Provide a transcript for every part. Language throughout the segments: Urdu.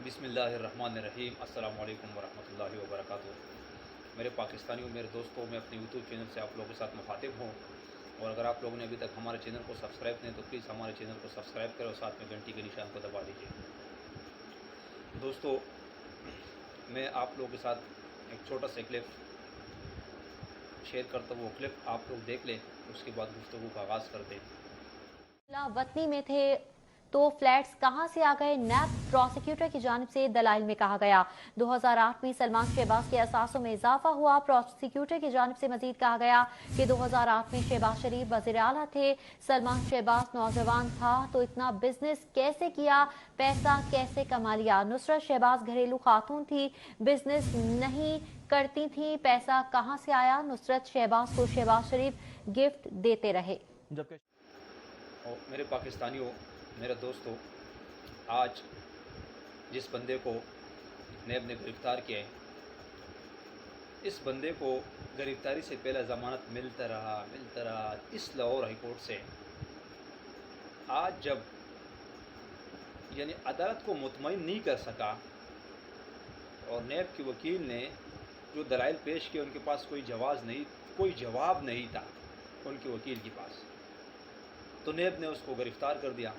بسم اللہ الرحمن الرحیم۔ السلام علیکم ورحمۃ اللہ وبرکاتہ۔ میرے پاکستانیوں، میرے دوستوں، میں اپنے یوٹیوب چینل سے آپ لوگوں کے ساتھ مخاطب ہوں، اور اگر آپ لوگوں نے ابھی تک ہمارے چینل کو سبسکرائب نہیں تو پلیز ہمارے چینل کو سبسکرائب کریں اور ساتھ میں گھنٹی کے نشان کو دبا دیجیے۔ دوستو، میں آپ لوگوں کے ساتھ ایک چھوٹا سا کلپ شیئر کرتا ہوں، وہ کلپ آپ لوگ دیکھ لیں، اس کے بعد گفتگو کا آغاز کرتے ہیں۔ وطنی میں تھے تو فلیٹس کہاں سے آ گئے؟ نیب پروسیکیوٹر کی جانب سے دلائل میں کہا گیا۔ 2008 میں سلمان شہباز کے اثاثوں میں اضافہ ہوا۔ پروسیکیوٹر کی جانب سے مزید کہا گیا کہ 2008 میں شہباز شریف وزیر اعلیٰ تھے، سلمان شہباز نوجوان تھا تو اتنا بزنس کیسے کیا، پیسہ کیسے کما لیا؟ نصرت شہباز گھریلو خاتون تھی، بزنس نہیں کرتی تھی، پیسہ کہاں سے آیا؟ نصرت شہباز کو شہباز شریف گفٹ دیتے رہے۔ اور میرے پاکستانیوں، میرے دوستوں، آج جس بندے کو نیب نے گرفتار کیا ہے، اس بندے کو گرفتاری سے پہلے ضمانت ملتا رہا اس لاہور ہائی کورٹ سے۔ آج جب یعنی عدالت کو مطمئن نہیں کر سکا، اور نیب کے وکیل نے جو دلائل پیش کیے ان کے پاس کوئی جواب نہیں تھا ان کے وکیل کے پاس، تو نیب نے اس کو گرفتار کر دیا۔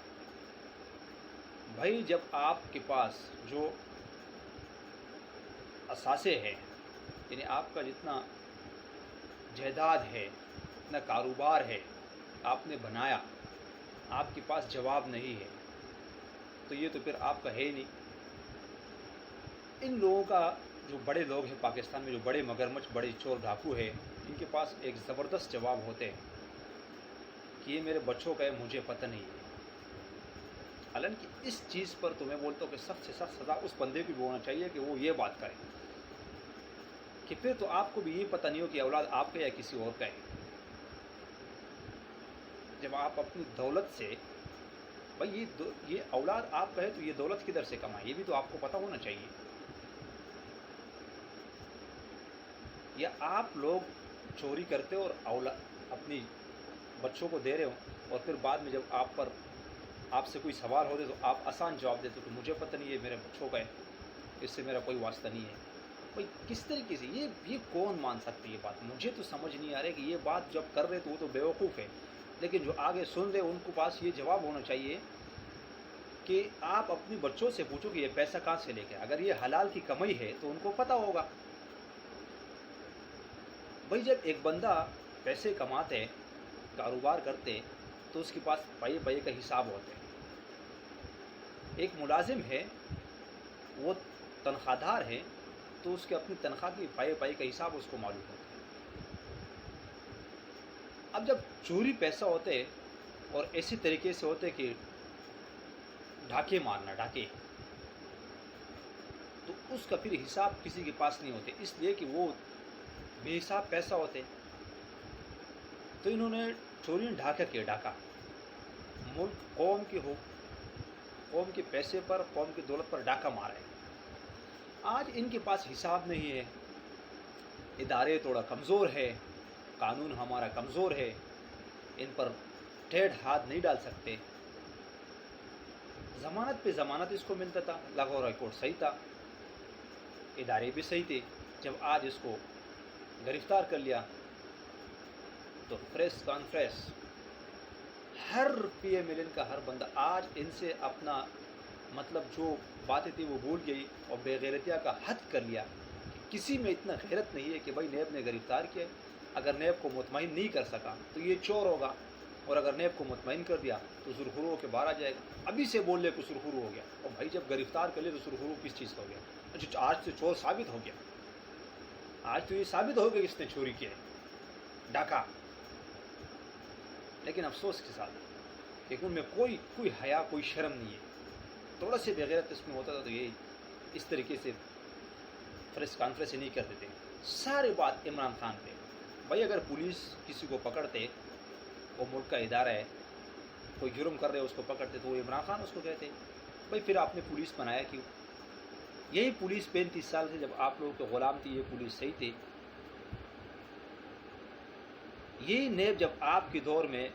بھائی، جب آپ کے پاس جو اثاثے ہیں، یعنی آپ کا جتنا جائیداد ہے، اتنا کاروبار ہے، آپ نے بنایا، آپ کے پاس جواب نہیں ہے، تو یہ تو پھر آپ کا ہے ہی نہیں۔ ان لوگوں کا، جو بڑے لوگ ہیں پاکستان میں، جو بڑے مگرمچھ، بڑے چور ڈاکو ہیں، ان کے پاس ایک زبردست جواب ہوتے ہیں کہ یہ میرے بچوں کا ہے، مجھے پتہ نہیں ہے۔ حالانکہ اس چیز پر تو میں بولتا ہوں کہ سخت سے سخت سزا اس بندے کو بھی ہونا چاہیے کہ وہ یہ بات کرے کہ پھر تو آپ کو بھی یہ پتہ نہیں ہو کہ اولاد آپ کا یا کسی اور کا ہے۔ جب آپ اپنی دولت سے، بھائی یہ اولاد آپ کا ہے تو یہ دولت کدھر سے کمائے، یہ بھی تو آپ کو پتہ ہونا چاہیے۔ یا آپ لوگ چوری کرتے اور اپنی بچوں کو دے رہے ہو، اور پھر بعد میں جب آپ سے کوئی سوال ہوتے تو آپ آسان جواب دیتے کہ مجھے پتہ نہیں ہے، میرے بچوں کا ہے، اس سے میرا کوئی واسطہ نہیں ہے۔ بھائی کس طریقے سے یہ کون مان سکتی ہے یہ بات؟ مجھے تو سمجھ نہیں آ رہا کہ یہ بات جب کر رہے تو وہ تو بیوقوف ہے، لیکن جو آگے سن رہے ان کو پاس یہ جواب ہونا چاہیے کہ آپ اپنے بچوں سے پوچھو کہ یہ پیسہ کہاں سے لے کے، اگر یہ حلال کی کمائی ہے تو ان کو پتہ ہوگا۔ بھائی جب ایک بندہ پیسے کماتے، کاروبار کرتے، تو اس کے پاس پائے پائے کا حساب ہوتے ہیں۔ ایک ملازم ہے، وہ تنخواہ دار ہے، تو اس کے اپنی تنخواہ کی پائے پائے کا حساب اس کو معلوم ہوتا ہے۔ اب جب چوری پیسہ ہوتے اور ایسی طریقے سے ہوتے کہ ڈھاکے مارنا، تو اس کا پھر حساب کسی کے پاس نہیں ہوتے، اس لیے کہ وہ بے حساب پیسہ ہوتے۔ تو انہوں نے چوری ڈھاکہ کیا، ڈھاکہ ملک قوم کے پیسے پر، قوم کی دولت پر ڈاکہ مارا ہے۔ آج ان کے پاس حساب نہیں ہے، ادارے تھوڑا کمزور ہے، قانون ہمارا کمزور ہے، ان پر ٹیڑھ ہاتھ نہیں ڈال سکتے۔ ضمانت پہ ضمانت اس کو ملتا تھا، لاہور ہائی کورٹ صحیح تھا، ادارے بھی صحیح تھے۔ جب آج اس کو گرفتار کر لیا تو پریس کانفرنس، ہر پی ایم ایل این کا ہر بندہ آج ان سے اپنا مطلب جو باتیں تھی وہ بھول گئی، اور بے غیرتیہ کا حد کر لیا کہ کسی میں اتنا غیرت نہیں ہے کہ بھائی نیب نے گرفتار کیا، اگر نیب کو مطمئن نہیں کر سکا تو یہ چور ہوگا، اور اگر نیب کو مطمئن کر دیا تو سرخرو ہو کے باہر آ جائے گا۔ ابھی سے بول لے کہ سرخرو ہو گیا، اور بھائی جب گرفتار کر لے تو سرخرو کس چیز کا ہو گیا؟ آج تو چور ثابت ہو گیا، آج تو یہ ثابت ہو گیا کہ اس نے چوری کیا ہے، ڈاکہ۔ لیکن افسوس کے ساتھ کہ ان میں کوئی حیا، کوئی شرم نہیں ہے۔ تھوڑا سے بغیرت اس میں ہوتا تھا تو یہ اس طریقے سے پریس کانفرنس نہیں کرتے تھے۔ سارے بات عمران خان پہ۔ بھائی اگر پولیس کسی کو پکڑتے، وہ ملک کا ادارہ ہے، کوئی جرم کر رہے اس کو پکڑتے تو وہ عمران خان اس کو کہتے بھائی پھر آپ نے پولیس بنایا کیوں؟ یہی پولیس 35 سال سے جب آپ لوگوں کے غلام تھی، یہ پولیس صحیح تھی۔ یہی نیب جب آپ کے دور میں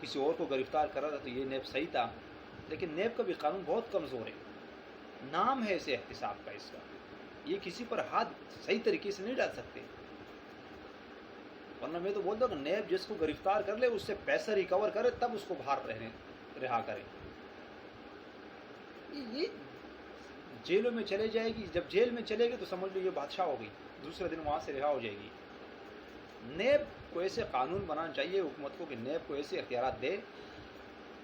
کسی اور کو گرفتار کر رہا تھا تو یہ نیب صحیح تھا، لیکن نیب کا بھی قانون بہت کمزور ہے۔ نام ہے اسے احتساب کا اس کا. یہ کسی پر ہاتھ صحیح طریقے سے نہیں ڈال سکتے. ورنہ میں تو بولتا ہوں کہ نیب جس کو گرفتار کر لے اس سے پیسہ ریکور کرے تب اس کو باہر رہا کرے. یہ جیلوں میں چلے جائے گی. جب جیل میں چلے گی تو سمجھ لو یہ بادشاہ ہو گئی, دوسرے دن وہاں سے رہا ہو جائے گی. نیب کو ایسے قانون بنانا چاہیے حکومت کو کہ نیب کو ایسے اختیارات دے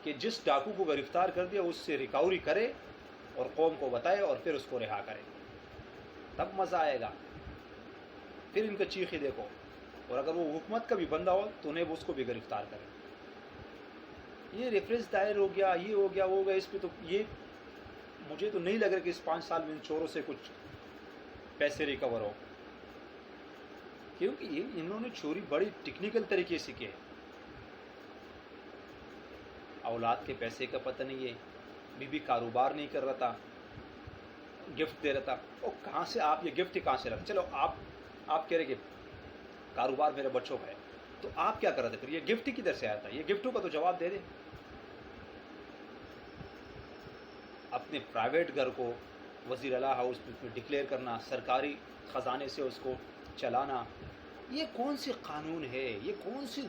کہ جس ڈاکو کو گرفتار کر دیا اس سے ریکوری کرے اور قوم کو بتائے اور پھر اس کو رہا کرے. تب مزہ آئے گا. پھر ان کا چیخی دیکھو. اور اگر وہ حکومت کا بھی بندہ ہو تو نیب اس کو بھی گرفتار کرے. یہ ریفرنس دائر ہو گیا, یہ ہو گیا, وہ ہو گیا. اس پہ تو یہ مجھے تو نہیں لگ رہا کہ اس 5 سال میں ان چوروں سے کچھ پیسے ریکور ہو, کیونکہ انہوں نے چوری بڑی ٹیکنیکل طریقے سے کی. اولاد کے پیسے کا پتہ نہیں ہے, بی کاروبار نہیں کر رہا تھا, گفٹ دے رہا تھا. اور کہاں سے آپ یہ گفٹ کہاں سے رکھ, چلو آپ کہہ رہے کہ کاروبار میرے بچوں کا ہے, تو آپ کیا کر رہے تھے پھر؟ یہ گفٹ کدھر سے آیا تھا؟ یہ گفٹوں کا تو جواب دے دیں. اپنے پرائیویٹ گھر کو وزیر اعلیٰ ہاؤس میں ڈکلیئر کرنا, سرکاری خزانے سے اس کو چلانا, یہ کون سی قانون ہے؟ یہ کون سی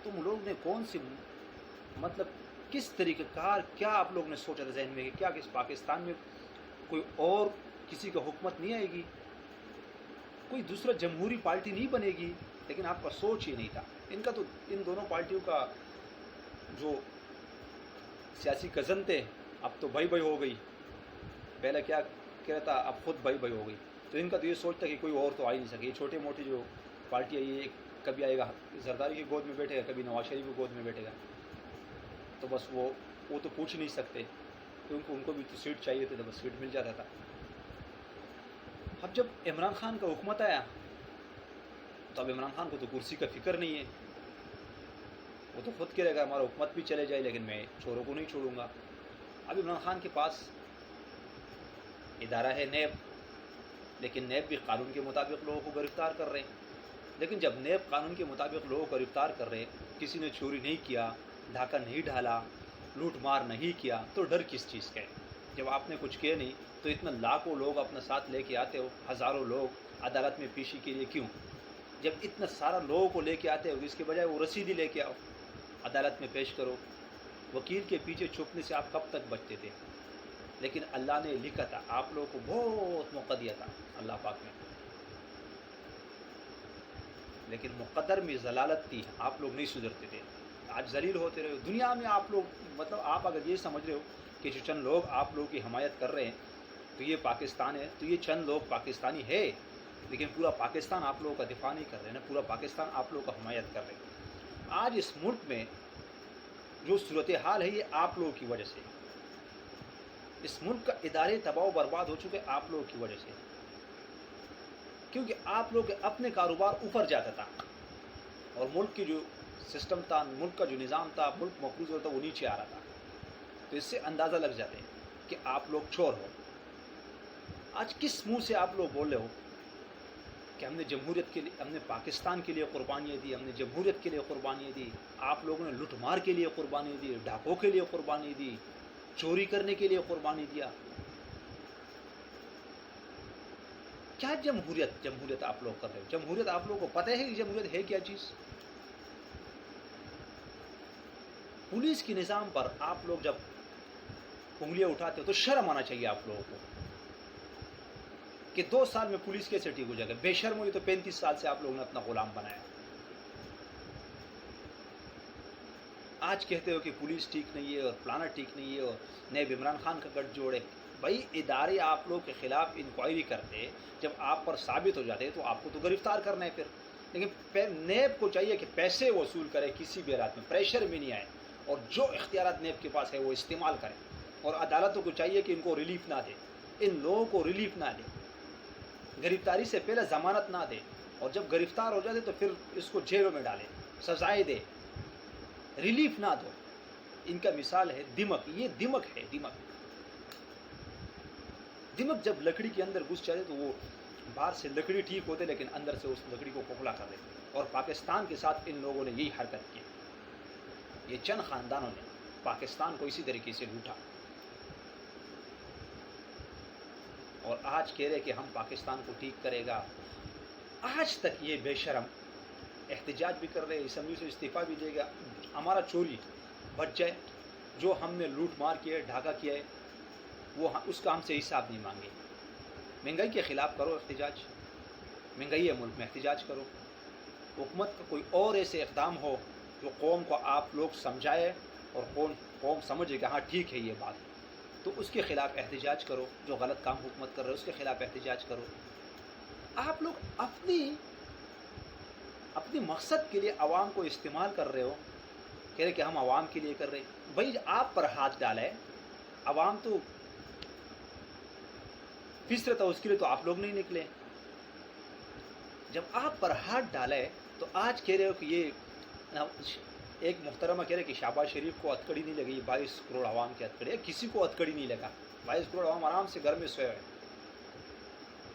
تم لوگ نے کون سی مطلب کس طریقہ کار کیا آپ لوگ نے سوچا تھا ذہن میں کہ کیا کہ اس پاکستان میں کوئی اور کسی کا حکومت نہیں آئے گی, کوئی دوسرا جمہوری پارٹی نہیں بنے گی؟ لیکن آپ کا سوچ ہی نہیں تھا. ان کا تو ان دونوں پارٹیوں کا جو سیاسی کزن تھے اب تو بھائی بھائی ہو گئی. پہلے کیا کہہ رہا تھا, اب خود بھائی بھائی ہو گئی. تو ان کا تو یہ سوچتا کہ کوئی اور تو آ ہی نہیں سکے. یہ چھوٹے موٹی جو پارٹی ہے یہ کبھی آئے گا زرداری کی گود میں بیٹھے گا, کبھی نواز شریف کی گود میں بیٹھے گا. تو بس وہ تو پوچھ نہیں سکتے کیونکہ ان کو بھی تو سیٹ چاہیے تھی, تو بس سیٹ مل جاتا تھا. اب جب عمران خان کا حکومت آیا تو اب عمران خان کو تو کرسی کا فکر نہیں ہے. وہ تو خود کہہ رہے گا ہمارا حکومت بھی چلے جائے لیکن میں چوروں کو نہیں چھوڑوں گا. اب عمران خان کے پاس ادارہ ہے نیب, لیکن نیب بھی قانون کے مطابق لوگوں کو گرفتار کر رہے ہیں. لیکن جب نیب قانون کے مطابق لوگوں کو گرفتار کر رہے, کسی نے چوری نہیں کیا, ڈھاکہ نہیں ڈالا, لوٹ مار نہیں کیا, تو ڈر کس چیز کا ہے؟ جب آپ نے کچھ کیا نہیں تو اتنا لاکھوں لوگ اپنے ساتھ لے کے آتے ہو, ہزاروں لوگ عدالت میں پیشی کے لیے کیوں؟ جب اتنا سارا لوگوں کو لے کے آتے ہو اس کے بجائے وہ رسیدی لے کے آؤ, عدالت میں پیش کرو. وکیل کے پیچھے چھپنے سے آپ کب تک بچتے تھے؟ لیکن اللہ نے لکھا تھا, آپ لوگوں کو بہت موقع دیا تھا اللہ پاک نے, لیکن مقدر میں ضلالت تھی, آپ لوگ نہیں سدھرتے تھے. آج ذلیل ہوتے رہے. دنیا میں آپ لوگ مطلب آپ اگر یہ سمجھ رہے ہو کہ جو چند لوگ آپ لوگوں کی حمایت کر رہے ہیں تو یہ پاکستان ہے, تو یہ چند لوگ پاکستانی ہے, لیکن پورا پاکستان آپ لوگوں کا دفاع نہیں کر رہے ہیں, پورا پاکستان آپ لوگوں کا حمایت کر رہے ہیں. آج اس ملک میں جو صورتحال ہے یہ آپ لوگوں کی وجہ سے. اس ملک کا ادارے تباہ و برباد ہو چکے آپ لوگوں کی وجہ سے, کیونکہ آپ لوگ اپنے کاروبار اوپر جاتا تھا اور ملک کی جو سسٹم تھا, ملک کا جو نظام تھا, ملک مقروض ہوتا وہ نیچے آ رہا تھا. تو اس سے اندازہ لگ جاتے کہ آپ لوگ چور ہو. آج کس منہ سے آپ لوگ بول رہے ہو کہ ہم نے جمہوریت کے لیے, ہم نے پاکستان کے لیے قربانیاں دی, ہم نے جمہوریت کے لیے قربانیاں دی؟ آپ لوگوں نے لوٹ مار کے لیے قربانی دی, ڈاکوں کے لیے قربانی دی, چوری کرنے کے لیے قربانی دیا. کیا جمہوریت آپ لوگ کر رہے ہو؟ جمہوریت آپ لوگوں کو پتہ ہے کہ جمہوریت ہے کیا چیز؟ پولیس کے نظام پر آپ لوگ جب انگلیاں اٹھاتے ہو تو شرم آنا چاہیے آپ لوگوں کو کہ 2 سال میں پولیس کیسے ٹھیک ہو جائے گا. بے شرم ہوئی تو 35 سال سے آپ لوگوں نے اپنا غلام بنایا. آج کہتے ہو کہ پولیس ٹھیک نہیں ہے اور فلانا ٹھیک نہیں ہے اور نیب عمران خان کا گٹھ جوڑے. بھائی ادارے آپ لوگ کے خلاف انکوائری کرتے, جب آپ پر ثابت ہو جاتے تو آپ کو تو گرفتار کرنا ہے پھر. لیکن نیب کو چاہیے کہ پیسے وصول کرے, کسی بھی حالات میں پریشر میں نہیں آئے, اور جو اختیارات نیب کے پاس ہے وہ استعمال کریں. اور عدالتوں کو چاہیے کہ ان کو ریلیف نہ دے, ان لوگوں کو ریلیف نہ دے, گرفتاری سے پہلے ضمانت نہ دے, اور جب گرفتار ہو جاتے تو پھر اس کو جیلوں میں ڈالے, سزائیں دے, ریلیف نہ دو. ان کا مثال ہے دمک. یہ دمک ہے, دمک جب لکڑی کے اندر گھس جاتے تو وہ باہر سے لکڑی ٹھیک ہوتے لیکن اندر سے اس لکڑی کو کھوکھلا کر دیتے. اور پاکستان کے ساتھ ان لوگوں نے یہی حرکت کی. یہ چند خاندانوں نے پاکستان کو اسی طریقے سے لوٹا. اور آج کہہ رہے کہ ہم پاکستان کو ٹھیک کرے گا. آج تک یہ بے شرم احتجاج بھی کر رہے, اسمبلی سے استعفیٰ بھی دے گا. ہمارا چوری بچ جائے, جو ہم نے لوٹ مار کیا ہے, ڈھاکہ کیا ہے, وہ اس کا ہم سے حساب نہیں مانگے. مہنگائی کے خلاف کرو احتجاج, مہنگائی ہے ملک میں, احتجاج کرو. حکومت کا کوئی اور ایسے اقدام ہو جو قوم کو آپ لوگ سمجھائے اور قوم سمجھے کہ ہاں ٹھیک ہے یہ بات, تو اس کے خلاف احتجاج کرو. جو غلط کام حکومت کر رہے اس کے خلاف احتجاج کرو. آپ لوگ اپنی مقصد کے لیے عوام کو استعمال کر رہے ہو, کہہ رہے کہ ہم عوام کے لیے کر رہے. بھائی آپ پر ہاتھ ڈالا ہے, عوام تو فطرت ہے اس کے لیے, تو آپ لوگ نہیں نکلے. جب آپ پر ہاتھ ڈالا ہے تو آج کہہ رہے ہو کہ یہ ایک محترمہ کہہ رہے کہ شہباز شریف کو ہتکڑی نہیں لگی, 22 کروڑ عوام کی ہتکڑی ہے. کسی کو ہتکڑی نہیں لگا. 22 کروڑ عوام آرام سے گھر میں سوئے ہوئے,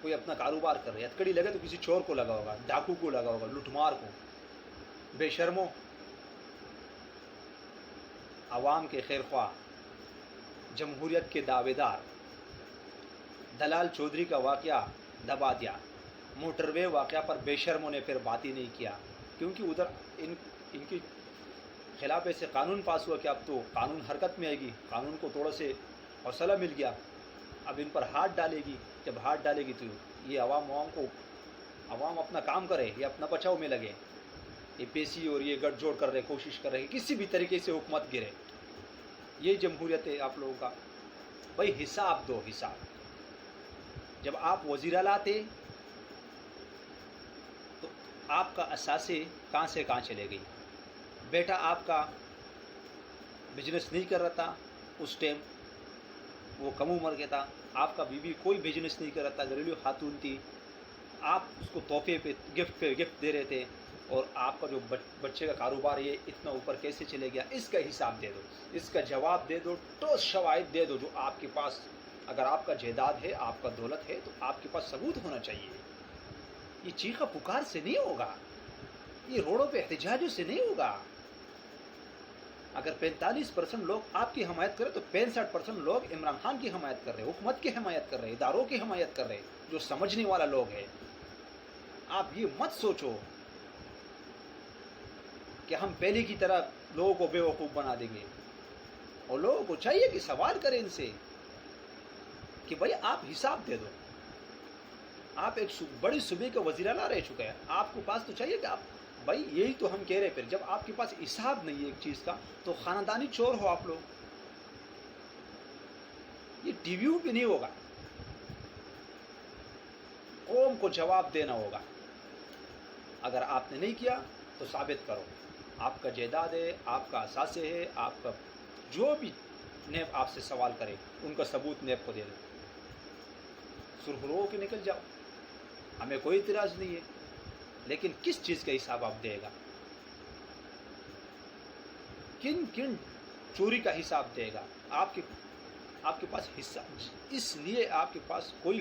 کوئی اپنا کاروبار کر رہے. ہتکڑی لگے تو کسی چور کو لگا ہوگا, ڈاکو کو لگا ہوگا, لٹمار کو. بے شرمو, عوام کے خیر خواہ, جمہوریت کے دعوے دار, دلال چودھری کا واقعہ دبا دیا. موٹر وے واقعہ پر بے شرموں نے پھر بات ہی نہیں کیا, کیونکہ ادھر ان کی خلاف ایسے قانون پاس ہوا کہ اب تو قانون حرکت میں آئے گی. قانون کو تھوڑا سے حوصلہ مل گیا, اب ان پر ہاتھ ڈالے گی. جب ہاتھ ڈالے گی تو یہ عوام اپنا کام کرے, یہ اپنا بچاؤ میں لگے. یہ پیسی اور یہ گٹھ جوڑ کر رہے, کوشش کر رہے کسی بھی طریقے سے حکومت گرے. یہ جمہوریت ہے آپ لوگوں کا. بھائی حساب دو, حساب. جب آپ وزیر اعلیٰ تھے تو آپ کا اثاثے کہاں سے کہاں چلے گئی. بیٹا آپ کا بزنس نہیں کر رہا تھا اس ٹائم, وہ کم عمر کے تھا. آپ کا بیوی کوئی بزنس نہیں کر رہا تھا, گھریلو خاتون تھی. آپ اس کو تحفے پہ گفٹ دے رہے تھے, اور آپ کا جو بچے کا کاروبار یہ اتنا اوپر کیسے چلے گیا, اس کا حساب دے دو, اس کا جواب دے دو. ٹھوس شواہد دے دو جو آپ کے پاس, اگر آپ کا جائیداد ہے, آپ کا دولت ہے, تو آپ کے پاس ثبوت ہونا چاہیے. یہ چیخا پکار سے نہیں ہوگا, یہ روڈوں پہ احتجاجوں سے نہیں ہوگا. اگر 45% لوگ آپ کی حمایت کریں تو 65% لوگ عمران خان کی حمایت کر رہے, حکومت کی حمایت کر رہے, اداروں کی حمایت کر رہے, جو سمجھنے والا لوگ ہے. آپ یہ مت سوچو کہ ہم پہلے کی طرح لوگوں کو بے وقوف بنا دیں گے. اور لوگوں کو چاہیے کہ سوال کریں ان سے کہ بھائی آپ حساب دے دو. آپ ایک بڑی صوبے کا وزیر اعلیٰ رہ چکے ہیں, آپ کو پاس تو چاہیے کہ آپ, بھائی یہی تو ہم کہہ رہے. پھر جب آپ کے پاس حساب نہیں ہے ایک چیز کا, تو خاندانی چور ہو آپ لوگ. یہ ٹی ویوں پہ نہیں ہوگا, قوم کو جواب دینا ہوگا. اگر آپ نے نہیں کیا تو ثابت کرو. آپ کا جائیداد ہے, آپ کا اثاثے ہے, آپ کا جو بھی نیب آپ سے سوال کرے ان کا ثبوت نیب کو دے دو. سرخرو کے نکل جاؤ, ہمیں کوئی اعتراض نہیں ہے. لیکن کس چیز کا حساب آپ دے گا, کن چوری کا حساب دے گا. آپ کے پاس حساب, اس لیے آپ کے پاس کوئی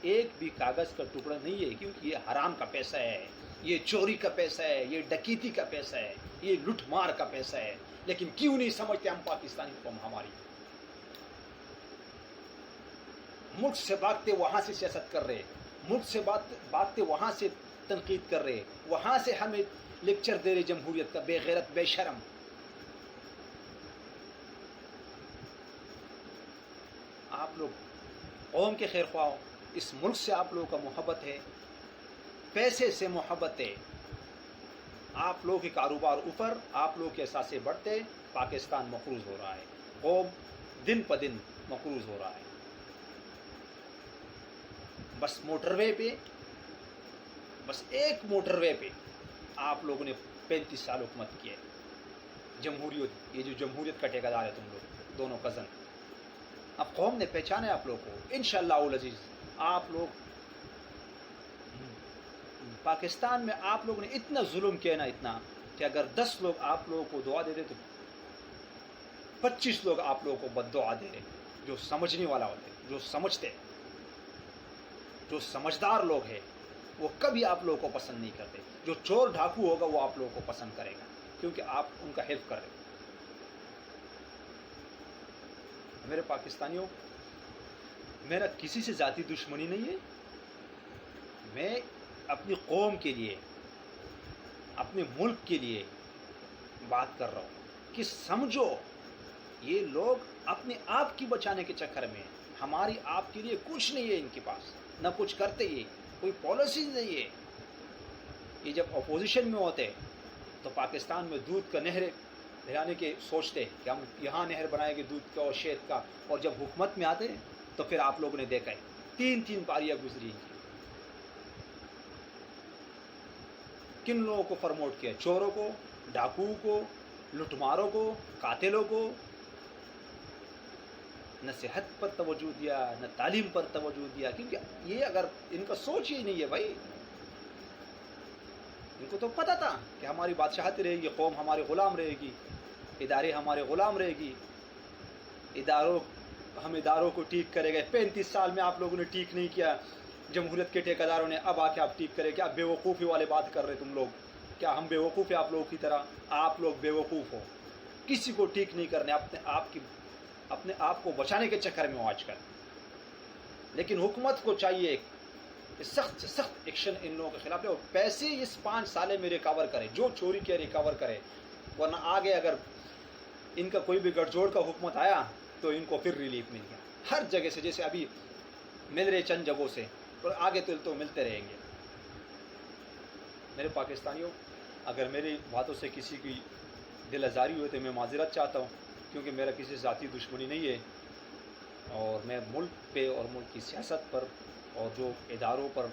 ایک بھی کاغذ کا ٹکڑا نہیں ہے, کیونکہ یہ حرام کا پیسہ ہے, یہ چوری کا پیسہ ہے, یہ ڈکیتی کا پیسہ ہے, یہ لوٹ مار کا پیسہ ہے. لیکن کیوں نہیں سمجھتے ہم پاکستانی قوم, ہماری ملک سے بھاگتے وہاں سے سیاست کر رہے, ملک سے بھاگتے وہاں سے تنقید کر رہے, وہاں سے ہمیں لیکچر دے رہے جمہوریت کا. بے غیرت, بے شرم. آپ لوگ قوم کے خیر خواہ ہو, اس ملک سے آپ لوگوں کا محبت ہے, پیسے سے محبت ہے. آپ لوگوں کے کاروبار اوپر, آپ لوگوں کے اثاثے بڑھتے, پاکستان مقروض ہو رہا ہے, قوم دن پہ دن مقروض ہو رہا ہے. بس موٹر وے پہ, بس ایک موٹر وے پہ آپ لوگوں نے 35 سال حکومت کی ہے. جمہوریت, یہ جو جمہوریت کا ٹھیکیدار ہے تم لوگ دونوں کزن, اب قوم نے پہچانا ہے آپ لوگ کو. انشاءاللہ العزیز آپ لوگ, پاکستان میں آپ لوگوں نے اتنا ظلم کیا نا, اتنا کہ اگر 10 لوگ آپ لوگوں کو دعا دے دے تو 25 لوگ آپ لوگوں کو بد دعا دے رہے, جو سمجھنے والا ہوتے, جو سمجھتے, جو سمجھدار لوگ ہیں, وہ کبھی آپ لوگوں کو پسند نہیں کرتے. جو چور ڈھاکو ہوگا وہ آپ لوگوں کو پسند کرے گا, کیونکہ آپ ان کا ہیلپ کر رہے ہو. میرے پاکستانیوں, میرا کسی سے ذاتی دشمنی نہیں ہے، میں اپنی قوم کے لیے، اپنے ملک کے لیے بات کر رہا ہوں کہ سمجھو یہ لوگ اپنے آپ کی بچانے کے چکر میں ہیں، ہماری آپ کے لیے کچھ نہیں ہے ان کے پاس، نہ کچھ کرتے، یہ کوئی پالیسی نہیں ہے۔ یہ جب اپوزیشن میں ہوتے تو پاکستان میں دودھ کا نہر بنانے کے سوچتے کہ ہم یہاں نہر بنائیں گے دودھ کا اور شہد کا، اور جب حکومت میں آتے تو پھر آپ لوگوں نے دیکھا ہے 3 پاریاں گزری ہیں۔ کن لوگوں کو پروموٹ کیا؟ چوروں کو، ڈاکوؤں کو، لٹماروں کو، قاتلوں کو۔ نہ صحت پر توجہ دیا، نہ تعلیم پر توجہ دیا، کیونکہ یہ اگر ان کا سوچ ہی نہیں ہے بھائی، ان کو تو پتا تھا کہ ہماری بادشاہت رہے گی، قوم ہمارے غلام رہے گی، ادارے ہمارے غلام رہے گی، ہم اداروں کو ٹھیک کرے گئے۔ 35 سال میں آپ لوگوں نے ٹھیک نہیں کیا، جمہوریت کے ٹھیکیداروں نے، اب آ کے آپ ٹھیک کرے۔ کیا بے وقوفی والے بات کر رہے تم لوگ؟ کیا ہم بے وقوف ہیں آپ لوگوں کی طرح؟ آپ لوگ بے وقوف ہو، کسی کو ٹھیک نہیں کرنے، اپنے آپ کو بچانے کے چکر میں ہو آج کل۔ لیکن حکومت کو چاہیے کہ سخت سے سخت ایکشن ان لوگوں کے خلاف لے، اور پیسے اس 5 سالے میں ریکور کرے، جو چوری کیا ریکور کرے، ورنہ آگے اگر ان کا کوئی بھی گٹھ جوڑ کا حکومت آیا تو ان کو پھر ریلیف مل گیا ہر جگہ سے، جیسے ابھی مل رہے چند جگہوں سے، اور آگے تو ملتے رہیں گے۔ میرے پاکستانیوں، اگر میری باتوں سے کسی کی دل آزاری ہوئی تو میں معذرت چاہتا ہوں، کیونکہ میرا کسی ذاتی دشمنی نہیں ہے، اور میں ملک پہ اور ملک کی سیاست پر اور جو اداروں پر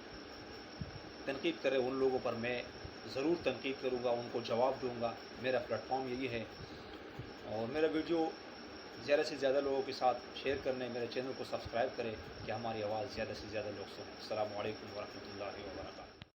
تنقید کرے ان لوگوں پر میں ضرور تنقید کروں گا، ان کو جواب دوں گا۔ میرا پلیٹ فارم یہی ہے، اور میرا ویڈیو زیادہ سے زیادہ لوگوں کے ساتھ شیئر کرنے، میرے چینل کو سبسکرائب کرے کہ ہماری آواز زیادہ سے زیادہ لوگ سنیں۔ السلام علیکم ورحمۃ اللہ وبرکاتہ۔